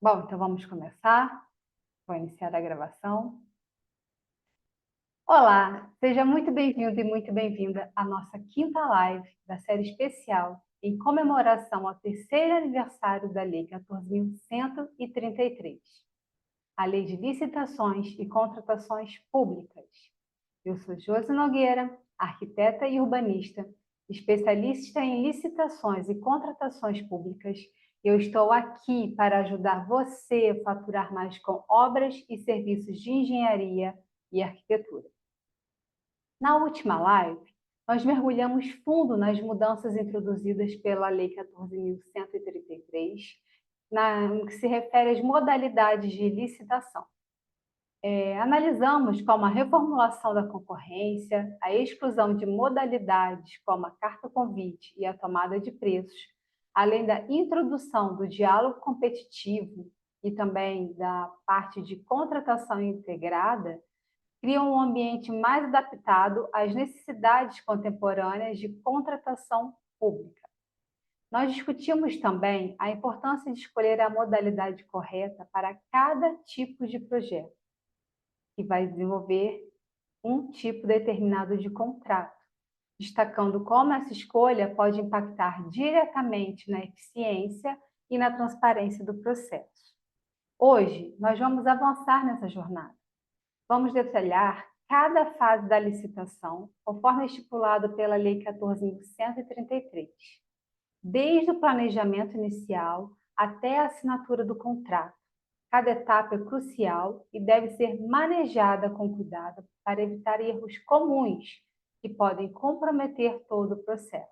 Bom, então vamos começar. Vou iniciar a gravação. Olá, seja muito bem-vindo e muito bem-vinda à nossa quinta live da série especial em comemoração ao terceiro aniversário da Lei 14.133, a Lei de Licitações e Contratações Públicas. Eu sou Josi Nogueira, arquiteta e urbanista, especialista em licitações e contratações públicas. Eu estou aqui para ajudar você a faturar mais com obras e serviços de engenharia e arquitetura. Na última live, nós mergulhamos fundo nas mudanças introduzidas pela Lei 14.133, no que se refere às modalidades de licitação. Analisamos como a reformulação da concorrência, a exclusão de modalidades como a carta-convite e a tomada de preços, além da introdução do diálogo competitivo e também da parte de contratação integrada, criam um ambiente mais adaptado às necessidades contemporâneas de contratação pública. Nós discutimos também a importância de escolher a modalidade correta para cada tipo de projeto, que vai desenvolver um tipo determinado de contrato, destacando como essa escolha pode impactar diretamente na eficiência e na transparência do processo. Hoje, nós vamos avançar nessa jornada. Vamos detalhar cada fase da licitação, conforme estipulado pela Lei 14.133, desde o planejamento inicial até a assinatura do contrato. Cada etapa é crucial e deve ser manejada com cuidado para evitar erros comuns que podem comprometer todo o processo.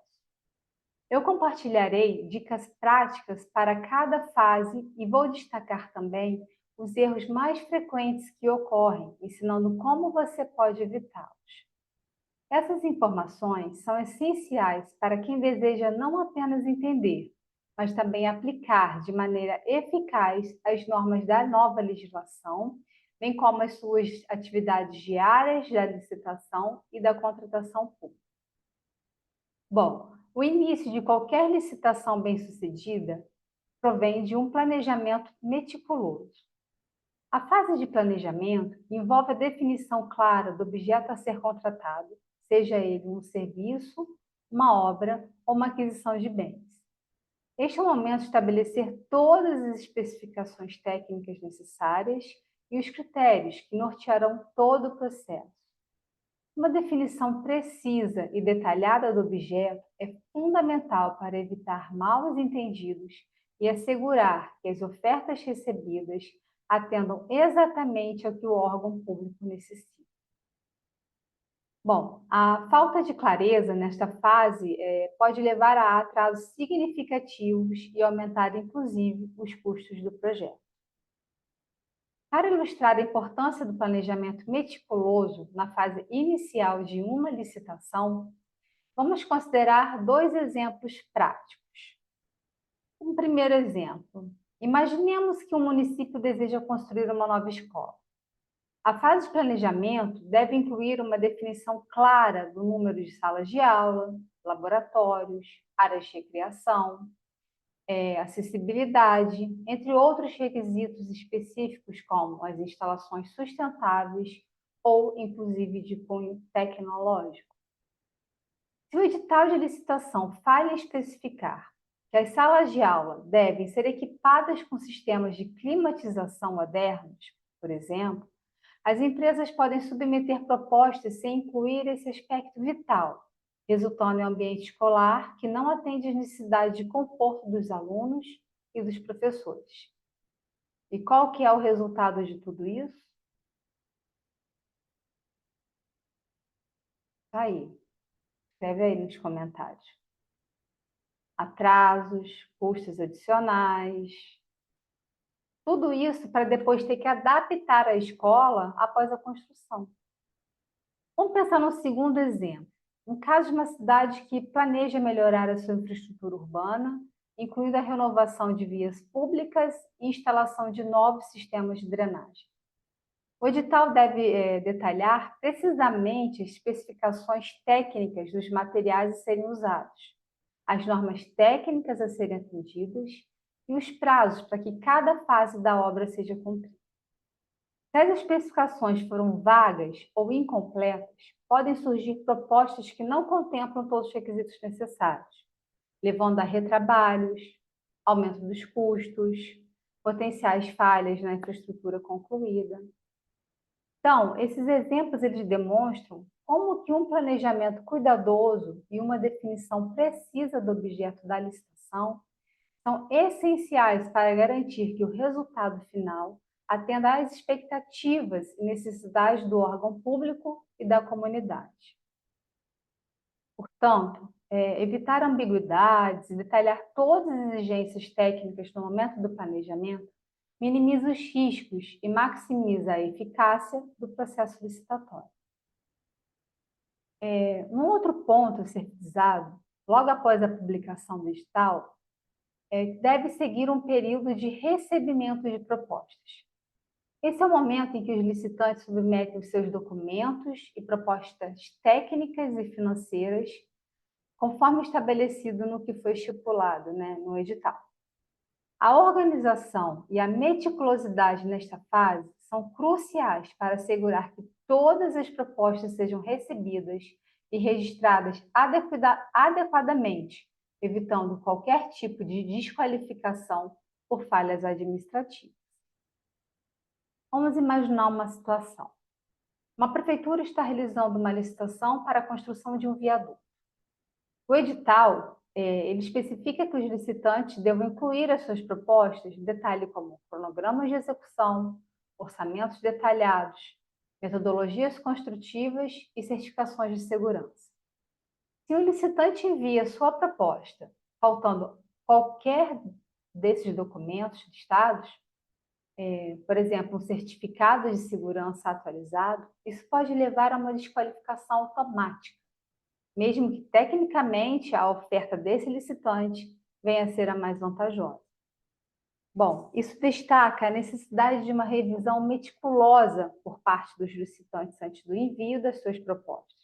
Eu compartilharei dicas práticas para cada fase e vou destacar também os erros mais frequentes que ocorrem, ensinando como você pode evitá-los. Essas informações são essenciais para quem deseja não apenas entender, mas também aplicar de maneira eficaz as normas da nova legislação, bem como as suas atividades diárias da licitação e da contratação pública. Bom, o início de qualquer licitação bem-sucedida provém de um planejamento meticuloso. A fase de planejamento envolve a definição clara do objeto a ser contratado, seja ele um serviço, uma obra ou uma aquisição de bens. Este é o momento de estabelecer todas as especificações técnicas necessárias e os critérios que nortearão todo o processo. Uma definição precisa e detalhada do objeto é fundamental para evitar mal-entendidos e assegurar que as ofertas recebidas atendam exatamente ao que o órgão público necessita. Bom, a falta de clareza nesta fase pode levar a atrasos significativos e aumentar, inclusive, os custos do projeto. Para ilustrar a importância do planejamento meticuloso na fase inicial de uma licitação, vamos considerar dois exemplos práticos. Um primeiro exemplo. Imaginemos que um município deseja construir uma nova escola. A fase de planejamento deve incluir uma definição clara do número de salas de aula, laboratórios, áreas de recreação, acessibilidade, entre outros requisitos específicos como as instalações sustentáveis ou, inclusive, de cunho tecnológico. Se o edital de licitação falha em especificar que as salas de aula devem ser equipadas com sistemas de climatização modernos, por exemplo, as empresas podem submeter propostas sem incluir esse aspecto vital, resultando em um ambiente escolar que não atende às necessidades de conforto dos alunos e dos professores. E qual que é o resultado de tudo isso? Tá aí. Escreve aí nos comentários. Atrasos, custos adicionais. Tudo isso para depois ter que adaptar a escola após a construção. Vamos pensar no segundo exemplo. Um caso de uma cidade que planeja melhorar a sua infraestrutura urbana, incluindo a renovação de vias públicas e instalação de novos sistemas de drenagem. O edital deve detalhar precisamente as especificações técnicas dos materiais a serem usados, as normas técnicas a serem atendidas e os prazos para que cada fase da obra seja cumprida. Se as especificações foram vagas ou incompletas, podem surgir propostas que não contemplam todos os requisitos necessários, levando a retrabalhos, aumento dos custos, potenciais falhas na infraestrutura concluída. Então, esses exemplos eles demonstram como que um planejamento cuidadoso e uma definição precisa do objeto da licitação são essenciais para garantir que o resultado final atenda às expectativas e necessidades do órgão público e da comunidade. Portanto, evitar ambiguidades e detalhar todas as exigências técnicas no momento do planejamento minimiza os riscos e maximiza a eficácia do processo licitatório. Um outro ponto a ser frisado, logo após a publicação do edital, deve seguir um período de recebimento de propostas. Esse é o momento em que os licitantes submetem os seus documentos e propostas técnicas e financeiras, conforme estabelecido no que foi estipulado, no edital. A organização e a meticulosidade nesta fase são cruciais para assegurar que todas as propostas sejam recebidas e registradas adequadamente, evitando qualquer tipo de desqualificação por falhas administrativas. Vamos imaginar uma situação. Uma prefeitura está realizando uma licitação para a construção de um viaduto. O edital ele especifica que os licitantes devem incluir as suas propostas, detalhe como cronogramas de execução, orçamentos detalhados, metodologias construtivas e certificações de segurança. Se o licitante envia sua proposta faltando qualquer desses documentos listados, por exemplo, um certificado de segurança atualizado, isso pode levar a uma desqualificação automática, mesmo que tecnicamente a oferta desse licitante venha a ser a mais vantajosa. Bom, isso destaca a necessidade de uma revisão meticulosa por parte dos licitantes antes do envio das suas propostas,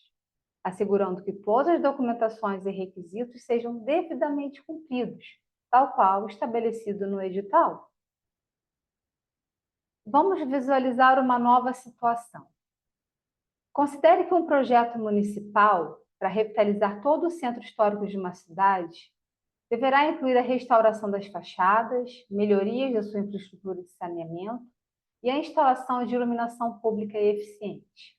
assegurando que todas as documentações e requisitos sejam devidamente cumpridos, tal qual estabelecido no edital. Vamos visualizar uma nova situação. Considere que um projeto municipal para revitalizar todo o centro histórico de uma cidade deverá incluir a restauração das fachadas, melhorias da sua infraestrutura de saneamento e a instalação de iluminação pública e eficiente.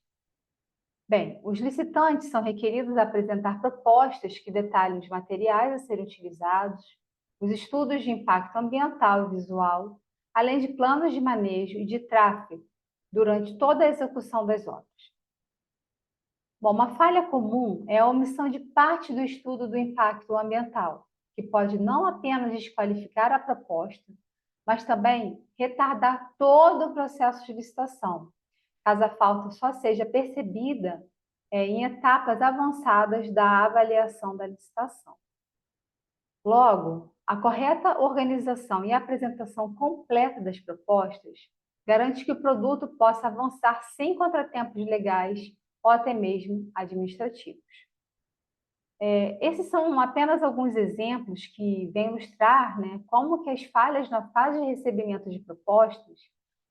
Bem, os licitantes são requeridos a apresentar propostas que detalhem os materiais a serem utilizados, os estudos de impacto ambiental e visual, além de planos de manejo e de tráfego durante toda a execução das obras. Bom, uma falha comum é a omissão de parte do estudo do impacto ambiental, que pode não apenas desqualificar a proposta, mas também retardar todo o processo de licitação, caso a falta só seja percebida em etapas avançadas da avaliação da licitação. Logo, a correta organização e apresentação completa das propostas garante que o produto possa avançar sem contratempos legais ou até mesmo administrativos. Esses são apenas alguns exemplos que vêm ilustrar como que as falhas na fase de recebimento de propostas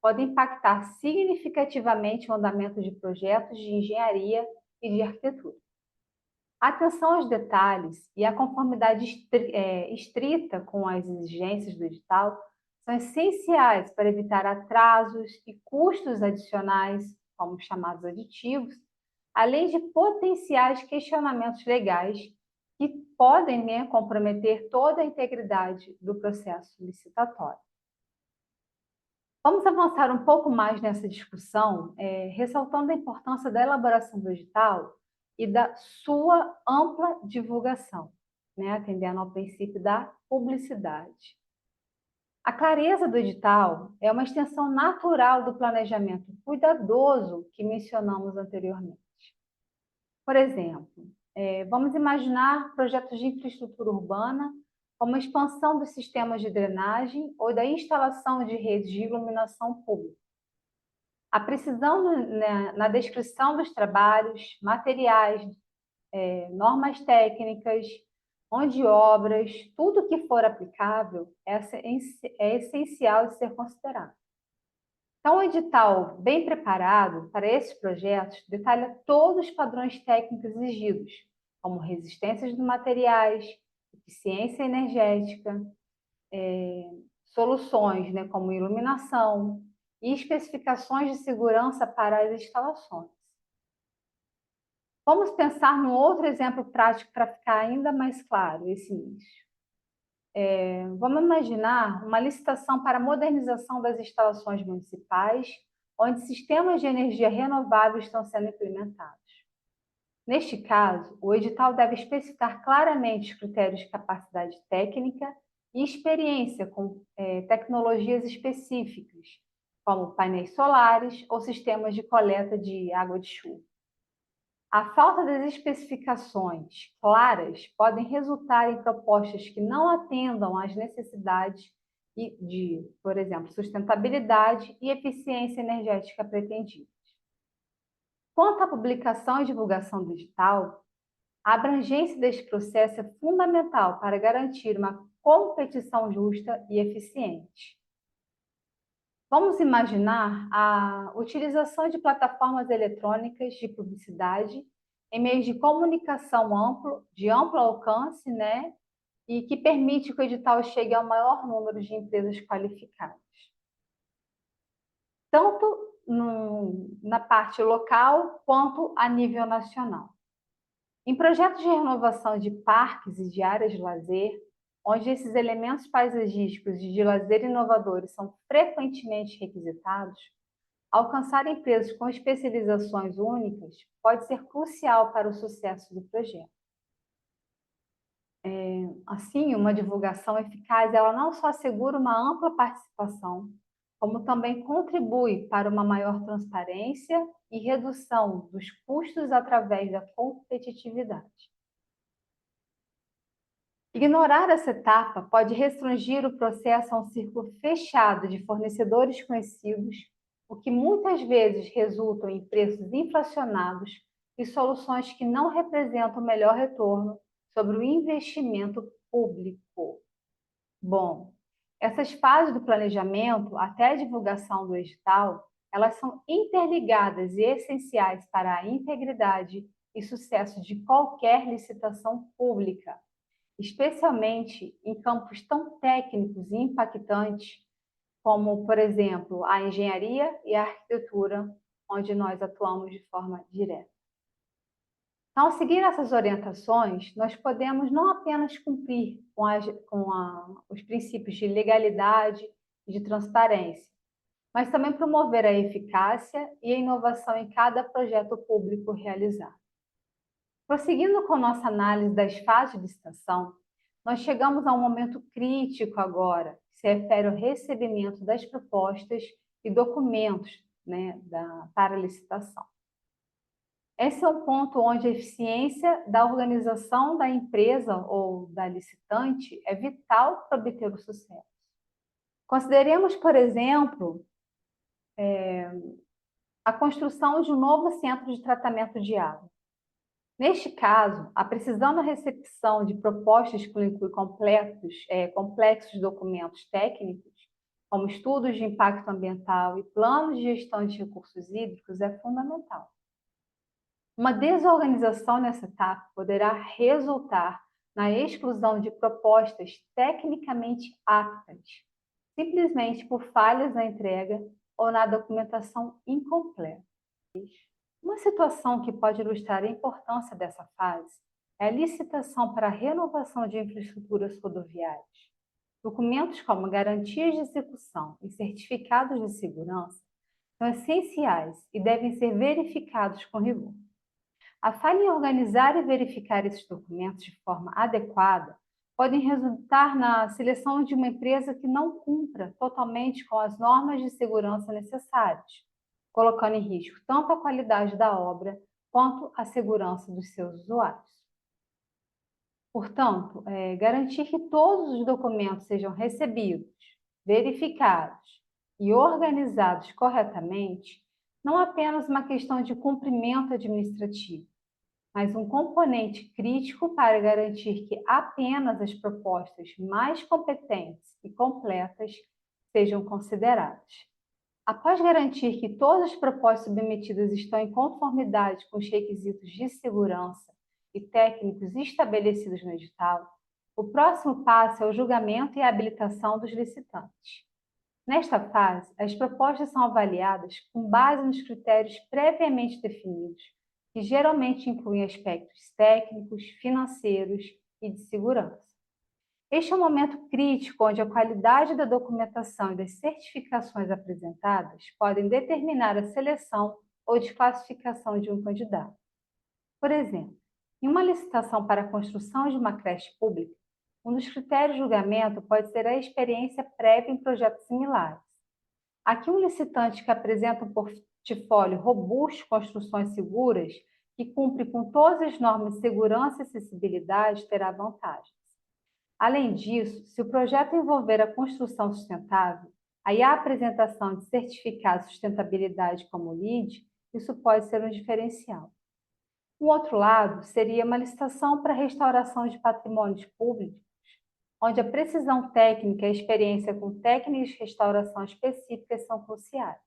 podem impactar significativamente o andamento de projetos de engenharia e de arquitetura. A atenção aos detalhes e a conformidade estrita com as exigências do edital são essenciais para evitar atrasos e custos adicionais, como chamados aditivos, além de potenciais questionamentos legais que podem comprometer toda a integridade do processo licitatório. Vamos avançar um pouco mais nessa discussão, ressaltando a importância da elaboração do edital e da sua ampla divulgação, atendendo ao princípio da publicidade. A clareza do edital é uma extensão natural do planejamento cuidadoso que mencionamos anteriormente. Por exemplo, vamos imaginar projetos de infraestrutura urbana, como a expansão dos sistemas de drenagem ou da instalação de redes de iluminação pública. A precisão na descrição dos trabalhos, materiais, normas técnicas, mão de obras, tudo que for aplicável é essencial de ser considerado. Então, o edital bem preparado para esses projetos detalha todos os padrões técnicos exigidos, como resistências dos materiais, eficiência energética, soluções, né, como iluminação e especificações de segurança para as instalações. Vamos pensar num outro exemplo prático para ficar ainda mais claro esse início. Vamos imaginar uma licitação para a modernização das instalações municipais, onde sistemas de energia renovável estão sendo implementados. Neste caso, o edital deve especificar claramente os critérios de capacidade técnica e experiência com tecnologias específicas, como painéis solares ou sistemas de coleta de água de chuva. A falta das especificações claras podem resultar em propostas que não atendam às necessidades de, por exemplo, sustentabilidade e eficiência energética pretendidas. Quanto à publicação e divulgação digital, a abrangência deste processo é fundamental para garantir uma competição justa e eficiente. Vamos imaginar a utilização de plataformas eletrônicas de publicidade em meios de comunicação de amplo alcance, né? E que permite que o edital chegue ao maior número de empresas qualificadas. Tanto na parte local quanto a nível nacional. Em projetos de renovação de parques e de áreas de lazer, onde esses elementos paisagísticos e de lazer inovadores são frequentemente requisitados, alcançar empresas com especializações únicas pode ser crucial para o sucesso do projeto. Assim, uma divulgação eficaz, ela não só assegura uma ampla participação, como também contribui para uma maior transparência e redução dos custos através da competitividade. Ignorar essa etapa pode restringir o processo a um círculo fechado de fornecedores conhecidos, o que muitas vezes resulta em preços inflacionados e soluções que não representam o melhor retorno sobre o investimento público. Bom, essas fases do planejamento até a divulgação do edital, elas são interligadas e essenciais para a integridade e sucesso de qualquer licitação pública, especialmente em campos tão técnicos e impactantes como, por exemplo, a engenharia e a arquitetura, onde nós atuamos de forma direta. Então, ao seguir essas orientações, nós podemos não apenas cumprir os princípios de legalidade e de transparência, mas também promover a eficácia e a inovação em cada projeto público realizado. Prosseguindo com nossa análise das fases de licitação, nós chegamos a um momento crítico agora, que se refere ao recebimento das propostas e documentos, né, para a licitação. Esse é um ponto onde a eficiência da organização da empresa ou da licitante é vital para obter o sucesso. Consideremos, por exemplo, a construção de um novo centro de tratamento de água. Neste caso, a precisão na recepção de propostas que incluem complexos documentos técnicos, como estudos de impacto ambiental e planos de gestão de recursos hídricos, é fundamental. Uma desorganização nessa etapa poderá resultar na exclusão de propostas tecnicamente aptas, simplesmente por falhas na entrega ou na documentação incompleta. Uma situação que pode ilustrar a importância dessa fase é a licitação para a renovação de infraestruturas rodoviárias. Documentos como garantias de execução e certificados de segurança são essenciais e devem ser verificados com rigor. A falha em organizar e verificar esses documentos de forma adequada podem resultar na seleção de uma empresa que não cumpra totalmente com as normas de segurança necessárias, colocando em risco tanto a qualidade da obra quanto a segurança dos seus usuários. Portanto, garantir que todos os documentos sejam recebidos, verificados e organizados corretamente não é apenas uma questão de cumprimento administrativo, mas um componente crítico para garantir que apenas as propostas mais competentes e completas sejam consideradas. Após garantir que todas as propostas submetidas estão em conformidade com os requisitos de segurança e técnicos estabelecidos no edital, o próximo passo é o julgamento e a habilitação dos licitantes. Nesta fase, as propostas são avaliadas com base nos critérios previamente definidos, que geralmente incluem aspectos técnicos, financeiros e de segurança. Este é um momento crítico onde a qualidade da documentação e das certificações apresentadas podem determinar a seleção ou desclassificação de um candidato. Por exemplo, em uma licitação para a construção de uma creche pública, um dos critérios de julgamento pode ser a experiência prévia em projetos similares. Aqui, um licitante que apresenta um portfólio robusto de construções seguras, que cumpre com todas as normas de segurança e acessibilidade, terá vantagens. Além disso, se o projeto envolver a construção sustentável, aí a apresentação de certificado de sustentabilidade como LEED, isso pode ser um diferencial. Um outro lado seria uma licitação para restauração de patrimônios públicos, onde a precisão técnica e a experiência com técnicas de restauração específicas são cruciais.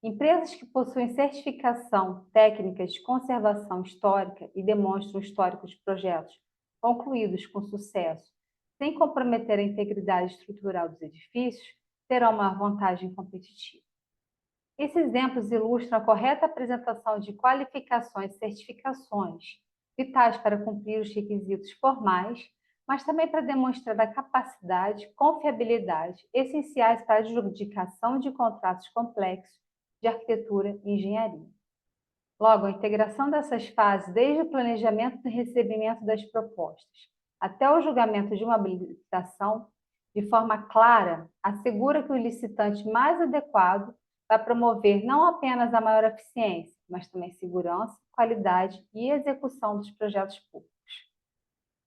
Empresas que possuem certificação técnica de conservação histórica e demonstram o histórico de projetos concluídos com sucesso, sem comprometer a integridade estrutural dos edifícios, terão uma vantagem competitiva. Esses exemplos ilustram a correta apresentação de qualificações e certificações, vitais para cumprir os requisitos formais, mas também para demonstrar a capacidade e confiabilidade essenciais para a adjudicação de contratos complexos de arquitetura e engenharia. Logo, a integração dessas fases, desde o planejamento e recebimento das propostas até o julgamento de uma habilitação, de forma clara, assegura que o licitante mais adequado vai promover não apenas a maior eficiência, mas também segurança, qualidade e execução dos projetos públicos.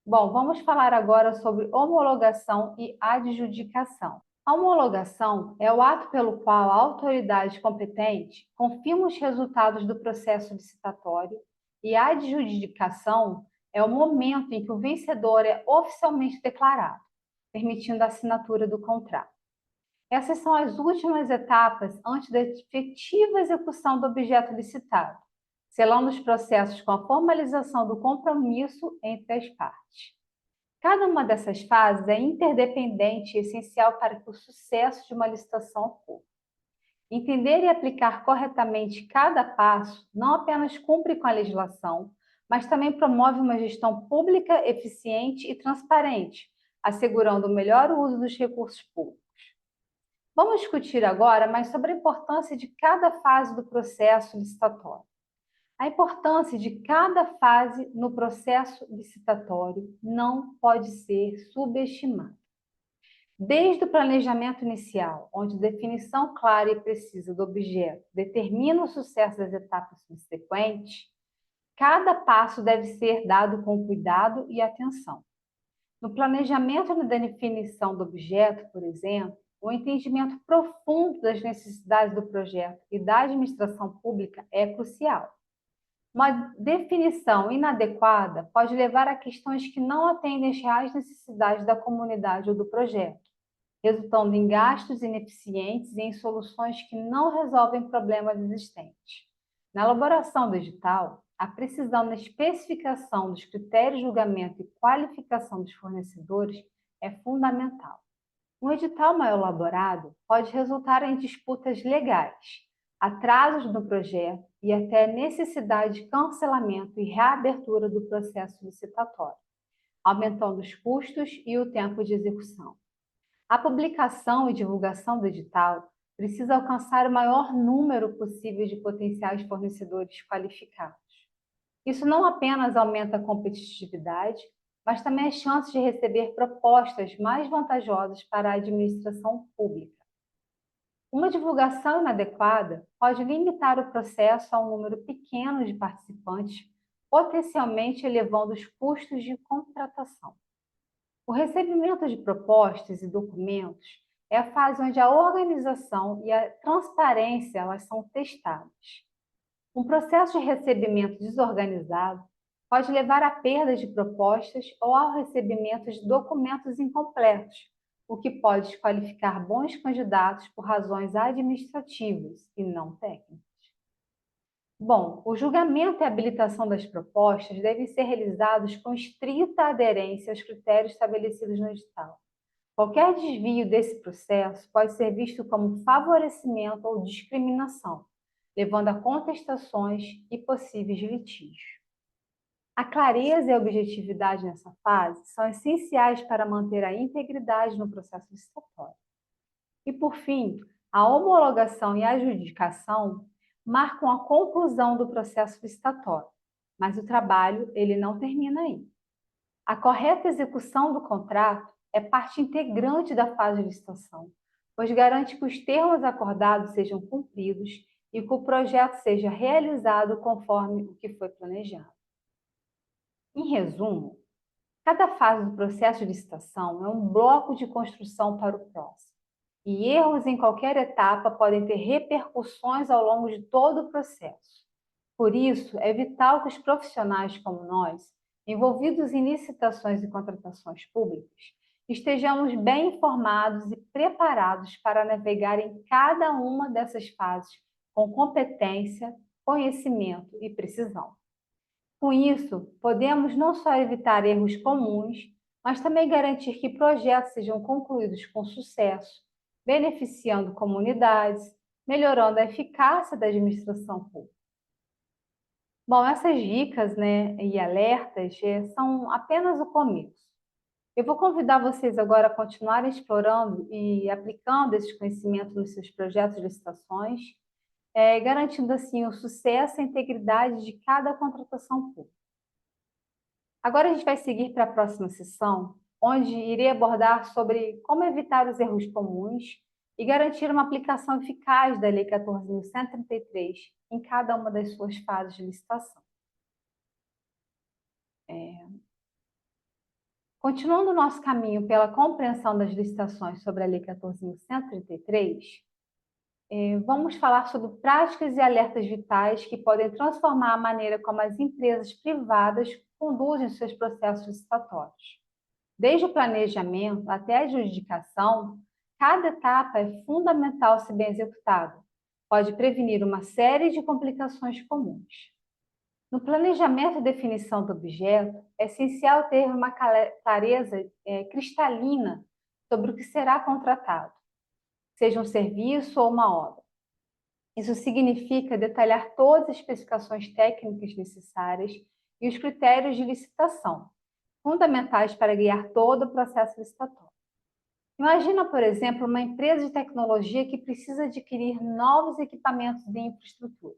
Bom, vamos falar agora sobre homologação e adjudicação. A homologação é o ato pelo qual a autoridade competente confirma os resultados do processo licitatório e a adjudicação é o momento em que o vencedor é oficialmente declarado, permitindo a assinatura do contrato. Essas são as últimas etapas antes da efetiva execução do objeto licitado, selando os processos com a formalização do compromisso entre as partes. Cada uma dessas fases é interdependente e essencial para que o sucesso de uma licitação ocorra. Entender e aplicar corretamente cada passo não apenas cumpre com a legislação, mas também promove uma gestão pública eficiente e transparente, assegurando o melhor uso dos recursos públicos. Vamos discutir agora mais sobre a importância de cada fase do processo licitatório. A importância de cada fase no processo licitatório não pode ser subestimada. Desde o planejamento inicial, onde definição clara e precisa do objeto determina o sucesso das etapas subsequentes, cada passo deve ser dado com cuidado e atenção. No planejamento e na definição do objeto, por exemplo, o entendimento profundo das necessidades do projeto e da administração pública é crucial. Uma definição inadequada pode levar a questões que não atendem às reais necessidades da comunidade ou do projeto, resultando em gastos ineficientes e em soluções que não resolvem problemas existentes. Na elaboração do edital, a precisão na especificação dos critérios de julgamento e qualificação dos fornecedores é fundamental. Um edital mal elaborado pode resultar em disputas legais, atrasos no projeto e até necessidade de cancelamento e reabertura do processo licitatório, aumentando os custos e o tempo de execução. A publicação e divulgação do edital precisa alcançar o maior número possível de potenciais fornecedores qualificados. Isso não apenas aumenta a competitividade, mas também as chances de receber propostas mais vantajosas para a administração pública. Uma divulgação inadequada pode limitar o processo a um número pequeno de participantes, potencialmente elevando os custos de contratação. O recebimento de propostas e documentos é a fase onde a organização e a transparência elas são testadas. Um processo de recebimento desorganizado pode levar à perda de propostas ou ao recebimento de documentos incompletos, o que pode desqualificar bons candidatos por razões administrativas e não técnicas. Bom, o julgamento e a habilitação das propostas devem ser realizados com estrita aderência aos critérios estabelecidos no edital. Qualquer desvio desse processo pode ser visto como favorecimento ou discriminação, levando a contestações e possíveis litígios. A clareza e a objetividade nessa fase são essenciais para manter a integridade no processo licitatório. E, por fim, a homologação e a adjudicação marcam a conclusão do processo licitatório, mas o trabalho ele não termina aí. A correta execução do contrato é parte integrante da fase de licitação, pois garante que os termos acordados sejam cumpridos e que o projeto seja realizado conforme o que foi planejado. Em resumo, cada fase do processo de licitação é um bloco de construção para o próximo, e erros em qualquer etapa podem ter repercussões ao longo de todo o processo. Por isso, é vital que os profissionais como nós, envolvidos em licitações e contratações públicas, estejamos bem informados e preparados para navegar em cada uma dessas fases com competência, conhecimento e precisão. Com isso, podemos não só evitar erros comuns, mas também garantir que projetos sejam concluídos com sucesso, beneficiando comunidades, melhorando a eficácia da administração pública. Bom, essas dicas, e alertas são apenas o começo. Eu vou convidar vocês agora a continuarem explorando e aplicando esses conhecimentos nos seus projetos de licitações, garantindo assim o sucesso e a integridade de cada contratação pública. Agora a gente vai seguir para a próxima sessão, onde irei abordar sobre como evitar os erros comuns e garantir uma aplicação eficaz da Lei 14.133 em cada uma das suas fases de licitação. Continuando o nosso caminho pela compreensão das licitações sobre a Lei 14.133, vamos falar sobre práticas e alertas vitais que podem transformar a maneira como as empresas privadas conduzem seus processos licitatórios. Desde o planejamento até a adjudicação, cada etapa é fundamental se bem executada. Pode prevenir uma série de complicações comuns. No planejamento e definição do objeto, é essencial ter uma clareza cristalina sobre o que será contratado, seja um serviço ou uma obra. Isso significa detalhar todas as especificações técnicas necessárias e os critérios de licitação, fundamentais para guiar todo o processo licitatório. Imagina, por exemplo, uma empresa de tecnologia que precisa adquirir novos equipamentos de infraestrutura.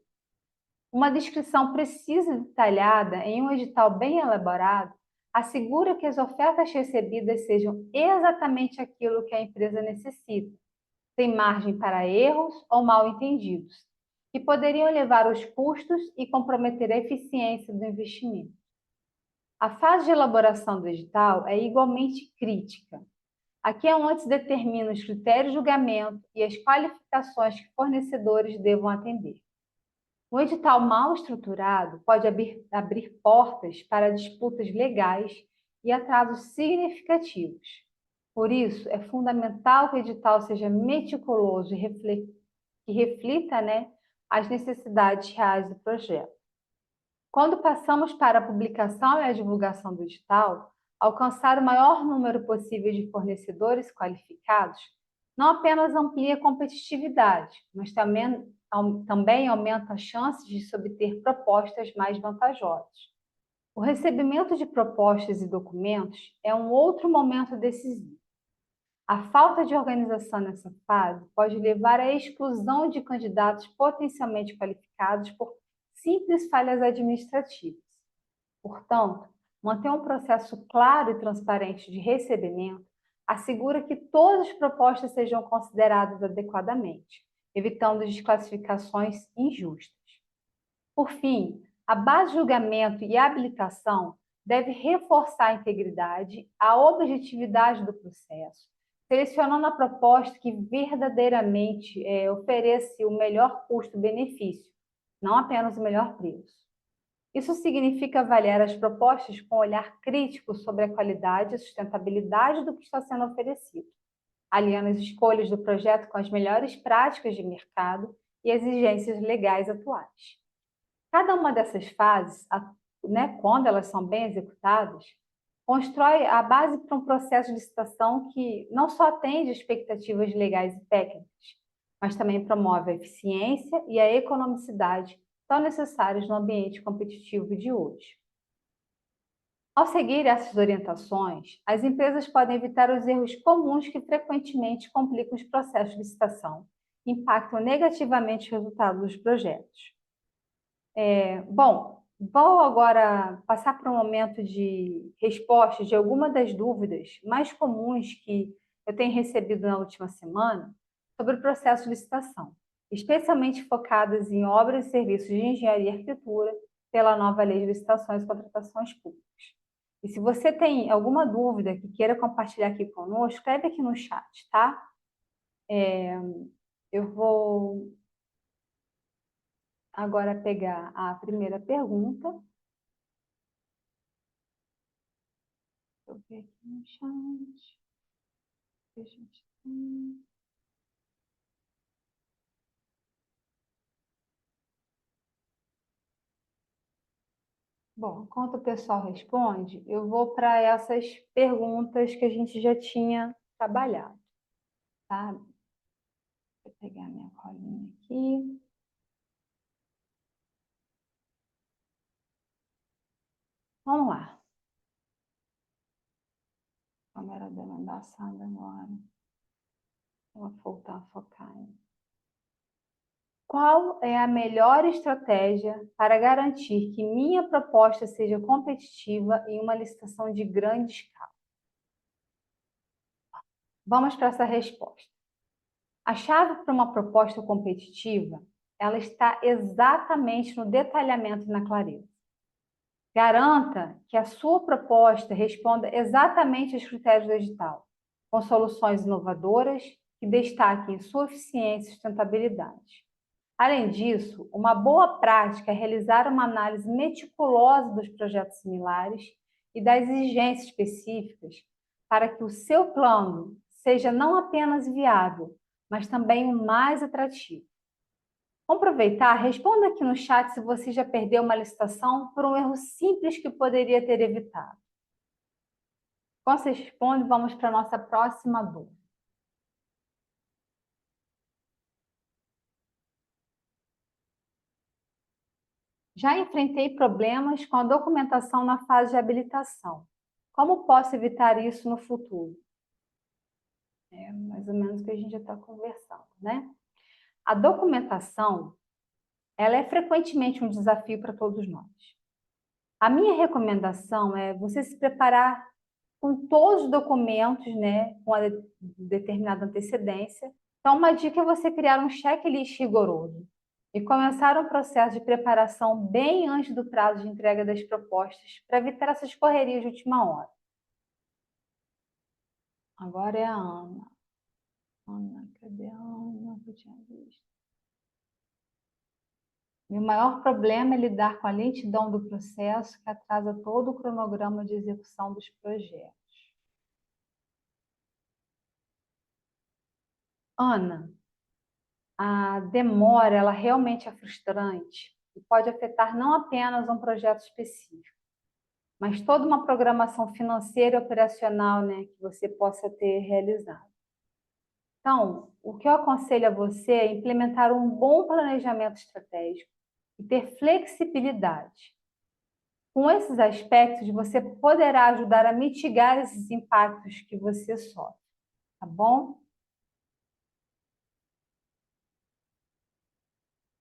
Uma descrição precisa e detalhada em um edital bem elaborado assegura que as ofertas recebidas sejam exatamente aquilo que a empresa necessita, sem margem para erros ou mal-entendidos, que poderiam elevar os custos e comprometer a eficiência do investimento. A fase de elaboração do edital é igualmente crítica. Aqui é onde se determina os critérios de julgamento e as qualificações que fornecedores devam atender. Um edital mal estruturado pode abrir portas para disputas legais e atrasos significativos. Por isso, é fundamental que o edital seja meticuloso e que reflita as necessidades reais do projeto. Quando passamos para a publicação e a divulgação do edital, alcançar o maior número possível de fornecedores qualificados não apenas amplia a competitividade, mas também aumenta as chances de se obter propostas mais vantajosas. O recebimento de propostas e documentos é um outro momento decisivo. A falta de organização nessa fase pode levar à exclusão de candidatos potencialmente qualificados por simples falhas administrativas. Portanto, manter um processo claro e transparente de recebimento assegura que todas as propostas sejam consideradas adequadamente, evitando desclassificações injustas. Por fim, a base de julgamento e habilitação deve reforçar a integridade, a objetividade do processo, selecionando a proposta que verdadeiramente oferece o melhor custo-benefício, não apenas o melhor preço. Isso significa avaliar as propostas com um olhar crítico sobre a qualidade e sustentabilidade do que está sendo oferecido, alinhando as escolhas do projeto com as melhores práticas de mercado e exigências legais atuais. Cada uma dessas fases, quando elas são bem executadas, constrói a base para um processo de licitação que não só atende expectativas legais e técnicas, mas também promove a eficiência e a economicidade tão necessários no ambiente competitivo de hoje. Ao seguir essas orientações, as empresas podem evitar os erros comuns que frequentemente complicam os processos de licitação e impactam negativamente os resultados dos projetos. Vou agora passar para um momento de resposta de algumas das dúvidas mais comuns que eu tenho recebido na última semana sobre o processo de licitação, especialmente focadas em obras e serviços de engenharia e arquitetura pela nova Lei de Licitações e Contratações Públicas. E se você tem alguma dúvida que queira compartilhar aqui conosco, escreve aqui no chat, tá? Eu vou agora pegar a primeira pergunta. Deixa eu ver aqui no chat. A gente tem. Bom, enquanto o pessoal responde, eu vou para essas perguntas que a gente já tinha trabalhado, tá? Vou pegar minha colinha aqui. Vamos lá. A câmera deu uma embaçada agora. Vou voltar a focar. Qual é a melhor estratégia para garantir que minha proposta seja competitiva em uma licitação de grande escala? Vamos para essa resposta. A chave para uma proposta competitiva, ela está exatamente no detalhamento e na clareza. Garanta que a sua proposta responda exatamente aos critérios do edital, com soluções inovadoras que destaquem sua eficiência e sustentabilidade. Além disso, uma boa prática é realizar uma análise meticulosa dos projetos similares e das exigências específicas para que o seu plano seja não apenas viável, mas também o mais atrativo. Vamos aproveitar, responda aqui no chat se você já perdeu uma licitação por um erro simples que poderia ter evitado. Enquanto você responde, vamos para a nossa próxima dúvida. Já enfrentei problemas com a documentação na fase de habilitação. Como posso evitar isso no futuro? É mais ou menos o que a gente já está conversando, né? A documentação, ela é frequentemente um desafio para todos nós. A minha recomendação é você se preparar com todos os documentos, né, com a determinada antecedência. Então, uma dica é você criar um checklist rigoroso e começar um processo de preparação bem antes do prazo de entrega das propostas para evitar essas correrias de última hora. Agora é a Ana. Ana, cadê a Ana? Eu tinha visto. Meu maior problema é lidar com a lentidão do processo que atrasa todo o cronograma de execução dos projetos. Ana, a demora, ela realmente é frustrante e pode afetar não apenas um projeto específico, mas toda uma programação financeira e operacional, né, que você possa ter realizado. Então, o que eu aconselho a você é implementar um bom planejamento estratégico e ter flexibilidade. Com esses aspectos, você poderá ajudar a mitigar esses impactos que você sofre, tá bom?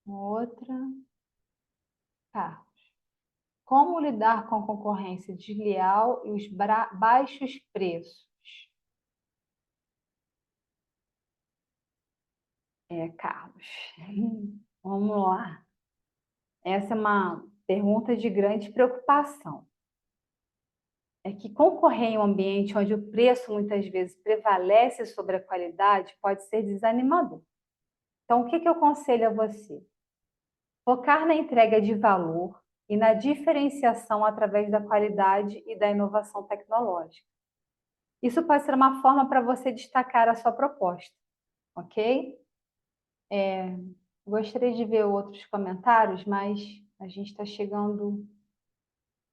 Outra. Carlos. Como lidar com a concorrência desleal e os baixos preços? Carlos. Vamos lá. Essa é uma pergunta de grande preocupação. É que concorrer em um ambiente onde o preço muitas vezes prevalece sobre a qualidade pode ser desanimador. Então, o que eu aconselho a você? Focar na entrega de valor e na diferenciação através da qualidade e da inovação tecnológica. Isso pode ser uma forma para você destacar a sua proposta, ok? Gostaria de ver outros comentários, mas a gente está chegando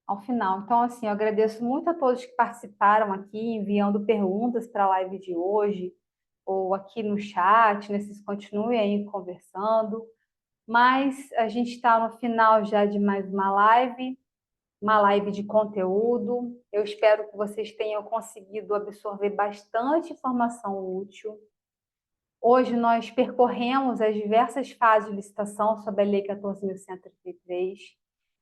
ao final. Então, assim, eu agradeço muito a todos que participaram aqui, enviando perguntas para a live de hoje, ou aqui no chat, né? Vocês continuem aí conversando. Mas a gente está no final já de mais uma live de conteúdo. Eu espero que vocês tenham conseguido absorver bastante informação útil. Hoje nós percorremos as diversas fases de licitação sob a Lei 14.133,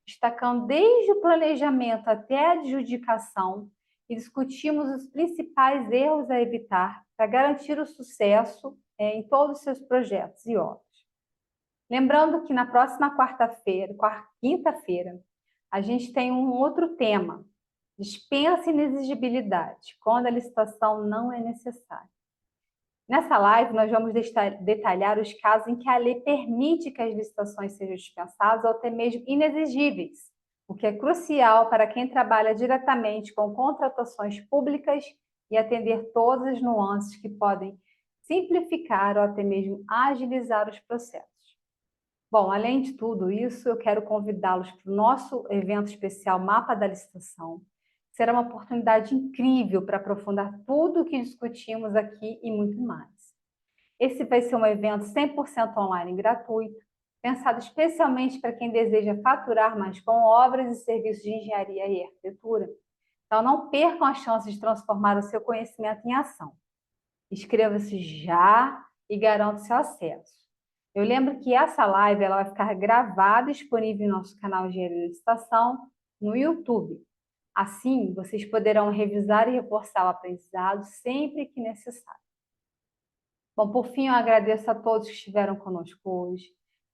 destacando desde o planejamento até a adjudicação e discutimos os principais erros a evitar para garantir o sucesso em todos os seus projetos e obras. Lembrando que na próxima quinta-feira, a gente tem um outro tema, dispensa inexigibilidade, quando a licitação não é necessária. Nessa live, nós vamos detalhar os casos em que a lei permite que as licitações sejam dispensadas ou até mesmo inexigíveis, o que é crucial para quem trabalha diretamente com contratações públicas e atender todas as nuances que podem simplificar ou até mesmo agilizar os processos. Bom, além de tudo isso, eu quero convidá-los para o nosso evento especial Mapa da Licitação. Será uma oportunidade incrível para aprofundar tudo o que discutimos aqui e muito mais. Esse vai ser um evento 100% online gratuito, pensado especialmente para quem deseja faturar mais com obras e serviços de engenharia e arquitetura. Então, não percam a chance de transformar o seu conhecimento em ação. Inscreva-se já e garanta seu acesso. Eu lembro que essa live ela vai ficar gravada e disponível no nosso canal de Licitação no YouTube. Assim, vocês poderão revisar e reforçar o aprendizado sempre que necessário. Bom, por fim, eu agradeço a todos que estiveram conosco hoje.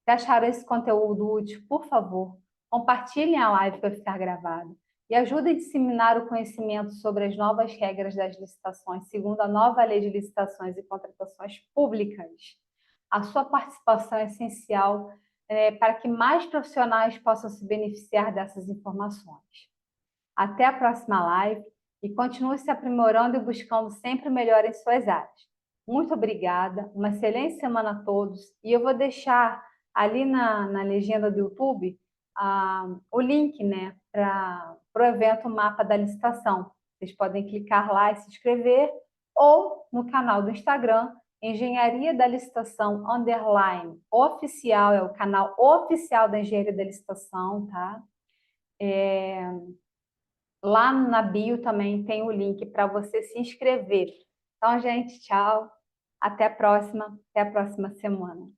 Se acharam esse conteúdo útil, por favor, compartilhem a live que vai ficar gravada e ajudem a disseminar o conhecimento sobre as novas regras das licitações, segundo a nova Lei de Licitações e Contratações Públicas. A sua participação é essencial para que mais profissionais possam se beneficiar dessas informações. Até a próxima live e continue se aprimorando e buscando sempre o melhor em suas áreas. Muito obrigada, uma excelente semana a todos e eu vou deixar ali na legenda do YouTube o link, né, para o evento Mapa da Licitação. Vocês podem clicar lá e se inscrever ou no canal do Instagram Engenharia da Licitação _ oficial, é o canal oficial da Engenharia da Licitação, tá? Lá na bio também tem o link para você se inscrever. Então, gente, tchau. Até a próxima semana.